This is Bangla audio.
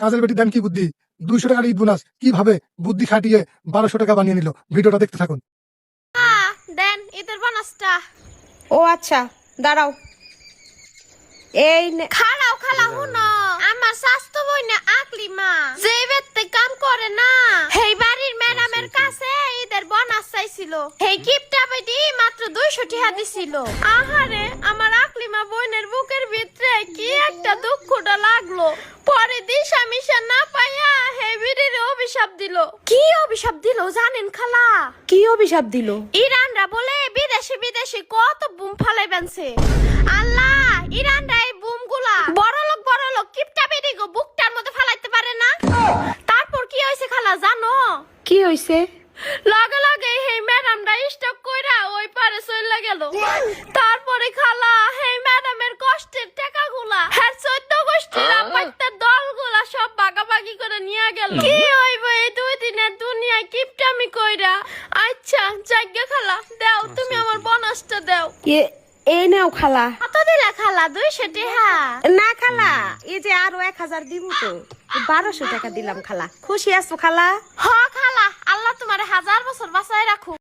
কাজের বেটি দেন কি বুদ্ধি, 200 টাকার ঈদ বোনাস কিভাবে বুদ্ধি খাটিয়ে 1200 টাকা বানিয়ে নিল। ভিডিওটা দেখতে থাকুন। দেন ঈদের বোনাসটা। ও আচ্ছা, দাঁড়াও। এই খালাও খালা হুনো, আমার স্বাস্থ্য বই না আকলি মা যে বেতে কাম করে না, হেই বাড়ির ম্যাডামের কাছে ঈদের বোনাস চাইছিল। হেই গিফটটা বেটি মাত্র 200 টাকা দিছিল। আহারে আমার আকলি মা বোনের বুকের ভিতরে কি একটা দুঃখটা লাগলো। পরে দিশা মিশা না পাইয়া হেই বিড়ির অভিশাপ দিল। কি অভিশাপ দিল জানেন খালা? কি অভিশাপ দিল? ইরানরা বলে বিদেশি কত বুম ফালাই বানছে। আল্লাহ, ইরানরা এই বুম গুলা বড় লোক কিপটা বেরি গো বুকটার মধ্যে ফালাইতে পারে না। তারপর কি হয়েছে খালা জানো? কি হইছে? লগে লগে হেই ম্যাডামটা স্টক কইরা ওই পারে চলে গেল। তারপরে খালা হেই ম্যাডামের কষ্টের টাকাগুলা হ্যাঁ 14 গোষ্ঠীর আপাতত দলগুলা সব ভাগাভাগি করে নিয়ে গেল। কি হইব এই 2 দিনের দুনিয়ায় কিপটামি কইরা। আচ্ছা জায়গা খালা দাও, তুমি আমার বোনাসটা দাও। এই নাও খালা। কত দিলা খালা? 200 টাকা। না খালা, এই যে আরো 1000 দিব তো, 1200 টাকা দিলাম খালা। খুশি আছো খালা? হ খালা, আল্লাহ তোমার 1000 বছর বাঁচায় রাখুক।